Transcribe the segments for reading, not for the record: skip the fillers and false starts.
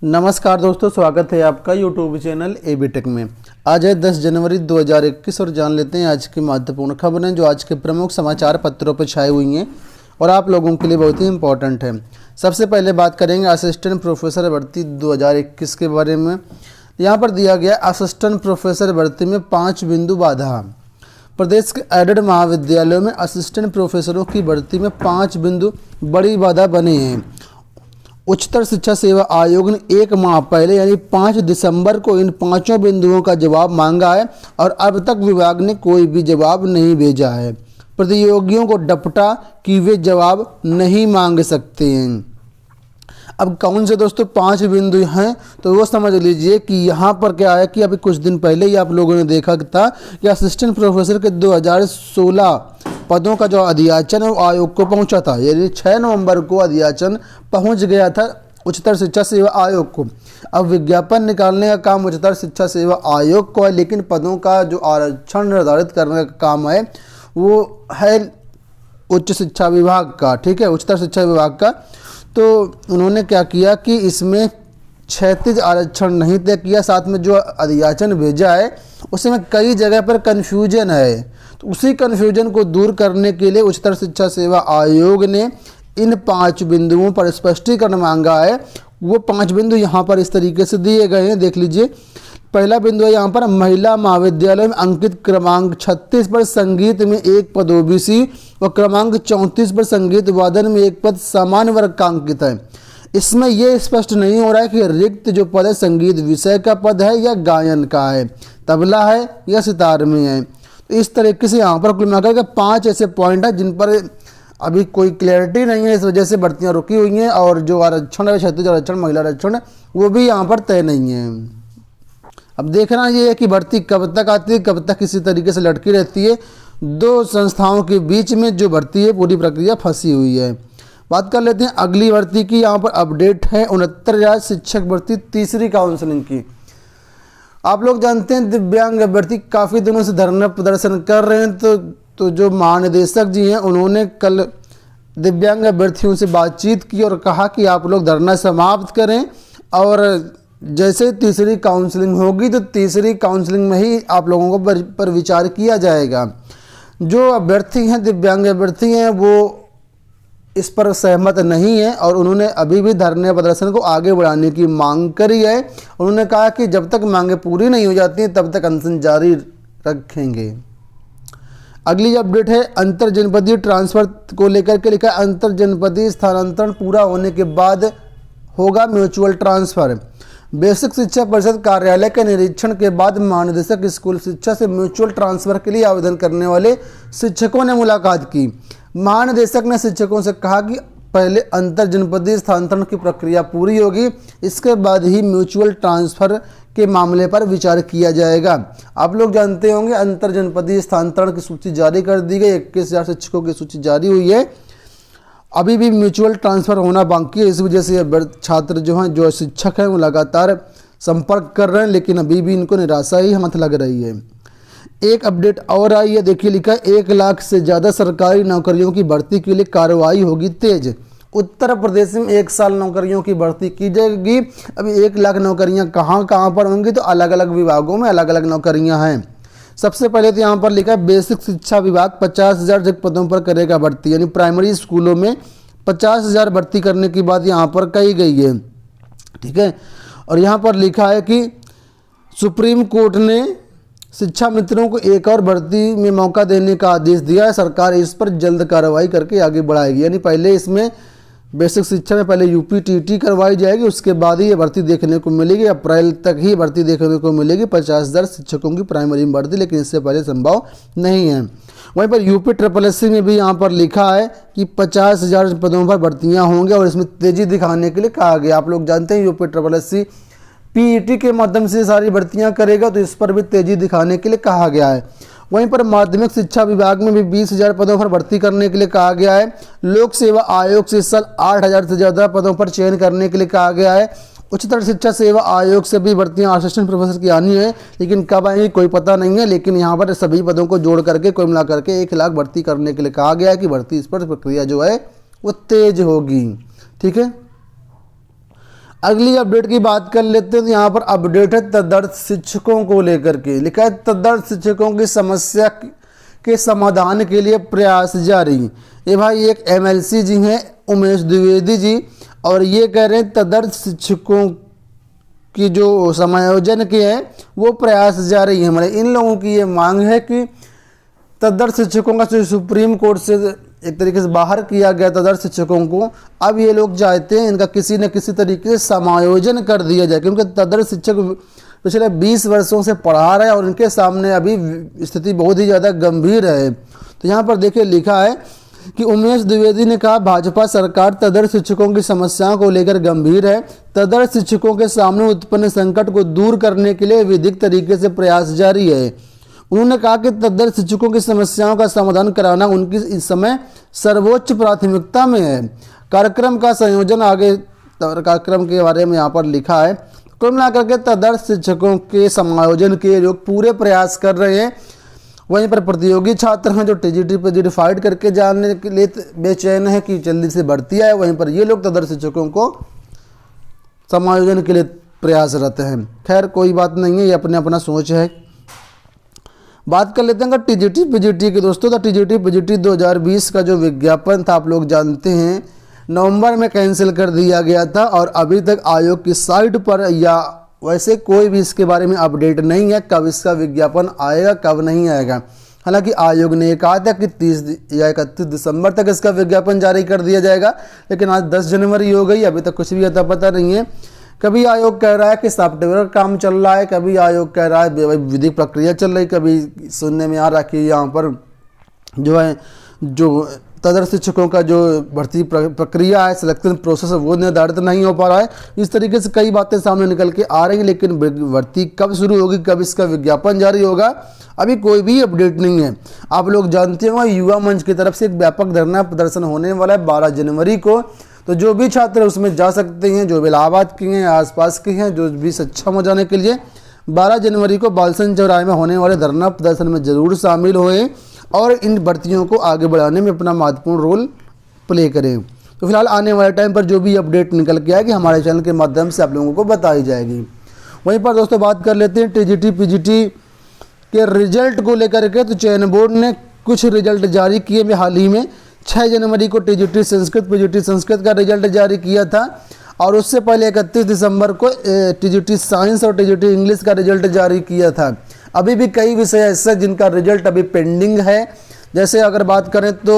नमस्कार दोस्तों, स्वागत है आपका यूट्यूब चैनल एबी टेक में। आज है 10 जनवरी 2021 और जान लेते हैं आज की महत्वपूर्ण खबरें जो आज के प्रमुख समाचार पत्रों पर छाई हुई हैं और आप लोगों के लिए बहुत ही इम्पोर्टेंट है। सबसे पहले बात करेंगे असिस्टेंट प्रोफेसर भर्ती 2021 के बारे में। यहाँ पर दिया गया असिस्टेंट प्रोफेसर भर्ती में 5 बिंदु बाधा। प्रदेश के एडेड महाविद्यालयों में असिस्टेंट प्रोफेसरों की भर्ती में 5 बिंदु बड़ी बाधा बने हैं। उच्चतर शिक्षा सेवा आयोग ने 1 माह पहले यानी 5 दिसंबर को इन 5 बिंदुओं का जवाब मांगा है और अब तक विभाग ने कोई भी जवाब नहीं भेजा है। प्रतियोगियों को डपटा कि वे जवाब नहीं मांग सकते हैं। अब कौन से दोस्तों 5 बिंदु हैं तो वो समझ लीजिए कि यहाँ पर क्या है कि अभी कुछ दिन पहले ही आप लोगों ने देखा था कि असिस्टेंट प्रोफेसर के 2016 पदों का जो अधियाचन है वो आयोग को पहुंचा था, यानी 6 नवंबर को अधियाचन पहुंच गया था उच्चतर शिक्षा सेवा आयोग को। अब विज्ञापन निकालने का काम उच्चतर शिक्षा सेवा आयोग को है, लेकिन पदों का जो आरक्षण निर्धारित करने का काम है वो है उच्च शिक्षा विभाग का। ठीक है, उच्चतर शिक्षा विभाग का। तो उन्होंने क्या किया कि इसमें 36 आरक्षण नहीं तय किया, साथ में जो अधियाचन भेजा है उसमें कई जगह पर कन्फ्यूजन है। तो उसी कन्फ्यूजन को दूर करने के लिए उच्चतर शिक्षा सेवा आयोग ने इन 5 बिंदुओं पर स्पष्टीकरण मांगा है। वो 5 बिंदु यहाँ पर इस तरीके से दिए गए हैं, देख लीजिए। पहला बिंदु है यहाँ पर महिला महाविद्यालय में अंकित क्रमांक 36 पर संगीत में 1 पद ओबीसी और क्रमांक 34 पर संगीत वादन में 1 पद सामान्य वर्ग का अंकित है। इसमें यह स्पष्ट नहीं हो रहा है कि रिक्त जो पद है संगीत विषय का पद है या गायन का है, तबला है या सितार में है। तो इस तरीके से यहाँ पर कुल मिलाकर के 5 ऐसे पॉइंट है जिन पर अभी कोई क्लैरिटी नहीं है, इस वजह से भर्तियाँ रुकी हुई हैं और जो आरक्षण है 36 आरक्षण महिला आरक्षण है वो भी यहाँ पर तय नहीं है। अब देखना ये है कि भर्ती कब तक आती है, कब तक किसी तरीके से लटकी रहती है। 2 संस्थाओं के बीच में जो भर्ती है पूरी प्रक्रिया फंसी हुई है। बात कर लेते हैं अगली भर्ती की। यहाँ पर अपडेट है 69,000 शिक्षक भर्ती तीसरी काउंसलिंग की। आप लोग जानते हैं दिव्यांग अभ्यर्थी काफ़ी दिनों से धरना प्रदर्शन कर रहे हैं। तो जो महानिदेशक जी हैं उन्होंने कल दिव्यांग अभ्यर्थियों से बातचीत की और कहा कि आप लोग धरना समाप्त करें और जैसे तीसरी काउंसलिंग होगी तो तीसरी काउंसलिंग में ही आप लोगों को पर विचार किया जाएगा। जो अभ्यर्थी हैं दिव्यांग अभ्यर्थी हैं वो इस पर सहमत नहीं है और उन्होंने अभी भी धरने प्रदर्शन को आगे बढ़ाने की मांग करी है। उन्होंने कहा कि जब तक मांगें पूरी नहीं हो जाती हैं तब तक अनशन जारी रखेंगे। अगली अपडेट है अंतर जनपदीय ट्रांसफर को लेकर के लिखा है अंतर जनपदीय स्थानांतरण पूरा होने के बाद होगा म्यूचुअल ट्रांसफर। बेसिक शिक्षा परिषद कार्यालय के निरीक्षण के बाद महानिदेशक स्कूल शिक्षा से म्यूचुअल ट्रांसफर के लिए आवेदन करने वाले शिक्षकों ने मुलाकात की। महानिदेशक ने शिक्षकों से कहा कि पहले अंतर जनपदीय स्थानांतरण की प्रक्रिया पूरी होगी, इसके बाद ही म्यूचुअल ट्रांसफर के मामले पर विचार किया जाएगा। आप लोग जानते होंगे अंतर जनपदीय स्थानांतरण की सूची जारी कर दी गई, 21,000 शिक्षकों की सूची जारी हुई है। अभी भी म्यूचुअल ट्रांसफ़र होना बाकी है, इस वजह से छात्र जो हैं जो शिक्षक हैं वो लगातार संपर्क कर रहे हैं, लेकिन अभी भी इनको निराशा ही हाथ लग रही है। एक अपडेट और आई है, देखिए लिखा है 1 लाख से ज़्यादा सरकारी नौकरियों की भर्ती के लिए कार्रवाई होगी तेज। उत्तर प्रदेश में 1 साल नौकरियों की भर्ती की जाएगी। अभी 1 लाख नौकरियां कहाँ कहाँ पर होंगी तो अलग अलग विभागों में अलग अलग नौकरियां हैं। सबसे पहले तो यहाँ पर लिखा है बेसिक शिक्षा विभाग 50,000 रिक्त पदों पर करेगा भर्ती, यानी प्राइमरी स्कूलों में 50,000 भर्ती करने की बात यहाँ पर कही गई है। ठीक है, और यहाँ पर लिखा है कि सुप्रीम कोर्ट ने शिक्षा मित्रों को एक और भर्ती में मौका देने का आदेश दिया है। सरकार इस पर जल्द कार्रवाई करके आगे बढ़ाएगी, यानी पहले इसमें बेसिक शिक्षा में पहले यूपीटीटी करवाई जाएगी, उसके बाद ही ये भर्ती देखने को मिलेगी। अप्रैल तक ही भर्ती देखने को मिलेगी 50,000 शिक्षकों की प्राइमरी में भर्ती, लेकिन इससे पहले संभव नहीं है। वहीं पर यूपी SSSC में भी यहाँ पर लिखा है कि 50,000 पदों पर भर्तियाँ होंगी और इसमें तेज़ी दिखाने के लिए कहा गया। आप लोग जानते हैं यूपी SSSC पीईटी के माध्यम से सारी भर्तियां करेगा, तो इस पर भी तेजी दिखाने के लिए कहा गया है। वहीं पर माध्यमिक शिक्षा विभाग में भी 20,000 पदों पर भर्ती करने के लिए कहा गया है। लोक सेवा आयोग से इस साल 8,000 से ज़्यादा पदों पर चयन करने के लिए कहा गया है। उच्चतर शिक्षा सेवा आयोग से भी भर्तियां असिस्टेंट प्रोफेसर की आनी है, लेकिन कब आएंगी कोई पता नहीं है। लेकिन यहाँ पर सभी पदों को जोड़ करके कोई मिला करके 1 लाख भर्ती करने के लिए कहा गया है कि भर्ती इस पर प्रक्रिया जो है वो तेज होगी। ठीक है, अगली अपडेट की बात कर लेते हैं। तो यहाँ पर अपडेट है तदर्थ शिक्षकों को लेकर के। लिखा है तदर्थ शिक्षकों की समस्या के समाधान के लिए प्रयास जारी। ये भाई एक एमएलसी जी हैं उमेश द्विवेदी जी, और ये कह रहे हैं तदर्थ शिक्षकों की जो समायोजन के हैं वो प्रयास जारी है। हमारे इन लोगों की ये मांग है कि तदर्थ शिक्षकों का जो सुप्रीम कोर्ट से एक तरीके से बाहर किया गया तदर्थ शिक्षकों को, अब ये लोग चाहते हैं इनका किसी न किसी तरीके से समायोजन कर दिया जाए, क्योंकि तदर्थ शिक्षक पिछले 20 वर्षों से पढ़ा रहे हैं और इनके सामने अभी स्थिति बहुत ही ज़्यादा गंभीर है। तो यहाँ पर देखिए लिखा है कि उमेश द्विवेदी ने कहा भाजपा सरकार तदर्थ शिक्षकों की समस्याओं को लेकर गंभीर है। तदर्थ शिक्षकों के सामने उत्पन्न संकट को दूर करने के लिए विधिक तरीके से प्रयास जारी है। उन्होंने कहा कि तदर्थ शिक्षकों की समस्याओं का समाधान कराना उनकी इस समय सर्वोच्च प्राथमिकता में है। कार्यक्रम का संयोजन आगे कार्यक्रम के बारे में यहाँ पर लिखा है। कुल मिलाकर के तदर्थ शिक्षकों के समायोजन के लोग पूरे प्रयास कर रहे हैं। वहीं पर प्रतियोगी छात्र हैं जो टीजीटी पीजीटी फाइट करके जानने के लिए बेचैन है कि जल्दी से भर्ती आए, वहीं पर ये लोग तदर्थ शिक्षकों को समायोजन के लिए प्रयासरत हैं। खैर कोई बात नहीं है, ये अपने अपना सोच है। बात कर लेते हैं टीजीटी पीजीटी के दोस्तों। तो टीजीटी पीजीटी 2020 का जो विज्ञापन था आप लोग जानते हैं नवंबर में कैंसिल कर दिया गया था, और अभी तक आयोग की साइट पर या वैसे कोई भी इसके बारे में अपडेट नहीं है कब इसका विज्ञापन आएगा कब नहीं आएगा। हालांकि आयोग ने कहा था कि 30 या 31 दिसंबर तक इसका विज्ञापन जारी कर दिया जाएगा, लेकिन आज 10 जनवरी हो गई, अभी तक कुछ भी अता पता नहीं है। कभी आयोग कह रहा है कि सॉफ्टवेयर का काम चल रहा है, कभी आयोग कह रहा है विधिक प्रक्रिया चल रही, कभी सुनने में आ रहा है कि यहाँ पर जो है जो तदर्थ शिक्षकों का जो भर्ती प्रक्रिया है सिलेक्शन प्रोसेस वो निर्धारित नहीं हो पा रहा है। इस तरीके से कई बातें सामने निकल के आ रही हैं, लेकिन भर्ती कब शुरू होगी कब इसका विज्ञापन जारी होगा अभी कोई भी अपडेट नहीं है। आप लोग जानते हो युवा मंच की तरफ से एक व्यापक धरना प्रदर्शन होने वाला है 12 जनवरी को। तो जो भी छात्र उसमें जा सकते हैं, जो भी इलाहाबाद के हैं आसपास के हैं, जो भी सक्षम हो जाने के लिए 12 जनवरी को बालसन चौराहे में होने वाले धरना प्रदर्शन में जरूर शामिल होएं और इन भर्तियों को आगे बढ़ाने में अपना महत्वपूर्ण रोल प्ले करें। तो फिलहाल आने वाले टाइम पर जो भी अपडेट निकल के आएगी हमारे चैनल के माध्यम से आप लोगों को बताई जाएगी। वहीं पर दोस्तों बात कर लेते हैं टीजीटी पीजीटी के रिजल्ट को लेकर के। तो चयन बोर्ड ने कुछ रिजल्ट जारी किए हाल ही में। 6 जनवरी को टीजीटी संस्कृत पीजीटी संस्कृत का रिजल्ट जारी किया था, और उससे पहले 31 दिसंबर को टीजीटी साइंस और टीजीटी इंग्लिश का रिजल्ट जारी किया था। अभी भी कई विषय ऐसे जिनका रिजल्ट अभी पेंडिंग है। जैसे अगर बात करें तो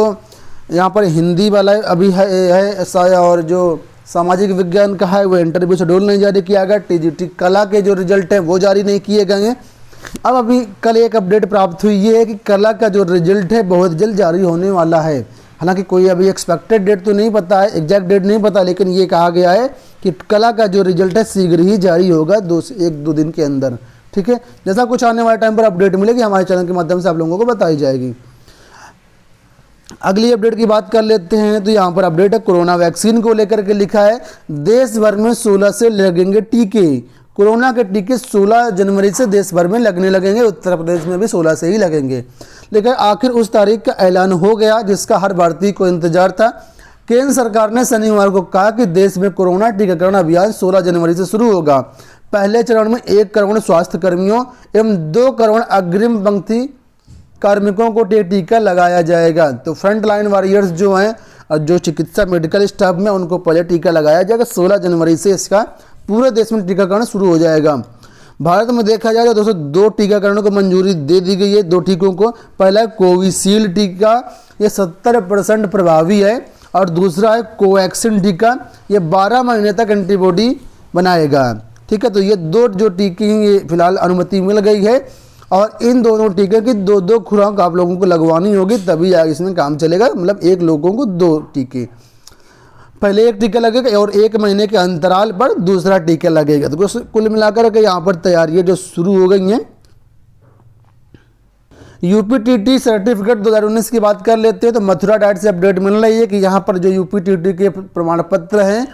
यहाँ पर हिंदी वाला अभी है ऐसा, और जो सामाजिक विज्ञान का है वो इंटरव्यू शेड्यूल नहीं जारी किया गया। टीजीटी कला के जो रिजल्ट हैं वो जारी नहीं किए गए हैं। अब अभी कल एक अपडेट प्राप्त हुई ये है कि कला का जो रिजल्ट है बहुत जल्द जारी होने वाला है। हालांकि कोई अभी एक्सपेक्टेड डेट तो नहीं पता है, एग्जैक्ट डेट नहीं पता, लेकिन ये कहा गया है कि कला का जो रिजल्ट है शीघ्र ही जारी होगा 1-2 दिन के अंदर। ठीक है, जैसा कुछ आने वाले टाइम पर अपडेट मिलेगी हमारे चैनल के माध्यम से आप लोगों को बताई जाएगी। अगली अपडेट की बात कर लेते हैं। तो यहाँ पर अपडेट है कोरोना वैक्सीन को लेकर के। लिखा है देश भर में 16 से लगेंगे टीके। कोरोना के टीके 16 जनवरी से देश भर में लगने लगेंगे। उत्तर प्रदेश में भी 16 से ही लगेंगे, लेकिन आखिर उस तारीख का ऐलान हो गया जिसका हर भारतीय को इंतजार था। केंद्र सरकार ने शनिवार को कहा कि देश में कोरोना टीकाकरण अभियान 16 जनवरी से शुरू होगा। पहले चरण में 1 करोड़ स्वास्थ्य कर्मियों एवं 2 करोड़ अग्रिम पंक्ति कार्मिकों को टीका लगाया जाएगा। तो फ्रंट लाइन वॉरियर्स जो हैं और जो चिकित्सा मेडिकल स्टाफ में उनको पहले टीका लगाया जाएगा। 16 जनवरी से इसका पूरे देश में टीकाकरण शुरू हो जाएगा। भारत में देखा जाए तो दोस्तों 2 टीकाकरणों को मंजूरी दे दी गई है। 2 टीकों को, पहला है कोविशील्ड टीका, ये 70% प्रभावी है, और दूसरा है कोवैक्सीन टीका, ये 12 महीने तक एंटीबॉडी बनाएगा। ठीक है, तो ये 2 जो टीके हैं ये फिलहाल अनुमति मिल गई है, और इन दोनों टीके की 2-2 खुराक आप लोगों को लगवानी होगी तभी आगे इसमें काम चलेगा। मतलब 1 लोगों को 2 टीके, पहले 1 टीका लगेगा और 1 महीने के अंतराल पर दूसरा टीका लगेगा। तो कुल मिलाकर के यहाँ पर तैयारियां जो शुरू हो गई हैं। यूपीटीटी सर्टिफिकेट 2019 की बात कर लेते हैं। तो मथुरा डाइट से अपडेट मिल रही है कि यहाँ पर जो यूपीटीटी के प्रमाण पत्र हैं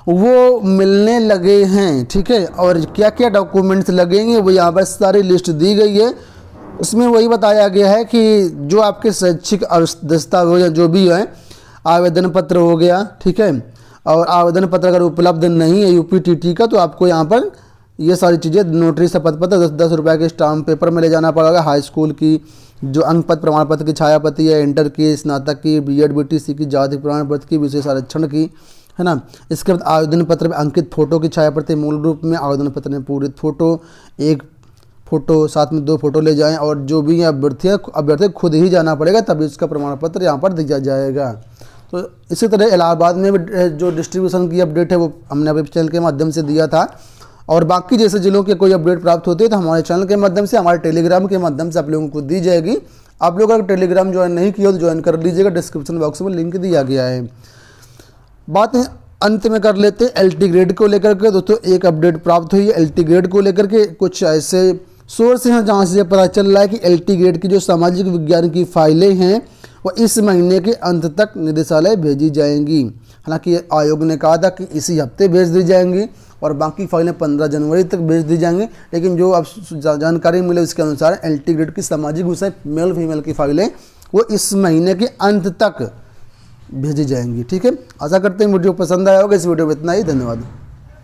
वो मिलने लगे हैं। ठीक है, और क्या क्या डॉक्यूमेंट्स लगेंगे वो यहाँ पर सारी लिस्ट दी गई है। उसमें वही बताया गया है कि जो आपके शैक्षिक दस्तावेज जो भी हैं, आवेदन पत्र हो गया, ठीक है, और आवेदन पत्र अगर उपलब्ध नहीं है यूपीटीटी का, तो आपको यहाँ पर ये सारी चीज़ें नोटरी शपथ पत्र 10-10 रुपये के स्टाम्प पेपर में ले जाना पड़ेगा। हाई स्कूल की जो अंक पत्र प्रमाण पत्र की छायाप्रति है, इंटर की, स्नातक की, बीएड बीटीसी की, जाति प्रमाण पत्र की, विशेष आरक्षण की, है ना। इसके बाद आवेदन पत्र में अंकित फोटो की छायाप्रति मूल रूप में, आवेदन पत्र में पूरित फोटो, एक फ़ोटो साथ में 2 फोटो ले जाएं, और जो भी अभ्यर्थी खुद ही जाना पड़ेगा, तभी उसका प्रमाण पत्र यहाँ पर दिया जाएगा। तो इसी तरह इलाहाबाद में भी जो डिस्ट्रीब्यूशन की अपडेट है वो हमने अपने चैनल के माध्यम से दिया था, और बाकी जैसे जिलों के कोई अपडेट प्राप्त होती है तो हमारे चैनल के माध्यम से, हमारे टेलीग्राम के माध्यम से आप लोगों को दी जाएगी। आप लोग अगर टेलीग्राम ज्वाइन नहीं किया तो ज्वाइन कर लीजिएगा, डिस्क्रिप्शन बॉक्स में लिंक दिया गया है। बात अंत में कर लेते हैं एलटी ग्रेड को लेकर के। दोस्तों एक अपडेट प्राप्त हुई है एलटी ग्रेड को लेकर के। कुछ ऐसे सोर्स हैं जहाँ से पता चल रहा है कि एलटी ग्रेड की जो सामाजिक विज्ञान की फाइलें हैं वो इस महीने के अंत तक निदेशालय भेजी जाएंगी। हालांकि आयोग ने कहा था कि इसी हफ्ते भेज दी जाएंगी और बाकी फाइलें 15 जनवरी तक भेज दी जाएंगी, लेकिन जो अब जानकारी मिले उसके अनुसार एलटी ग्रेड की सामाजिक विषय मेल फीमेल की फाइलें वो इस महीने के अंत तक भेजी जाएंगी। ठीक है, आशा करते हैं वीडियो पसंद आया होगा। इस वीडियो में इतना ही, धन्यवाद।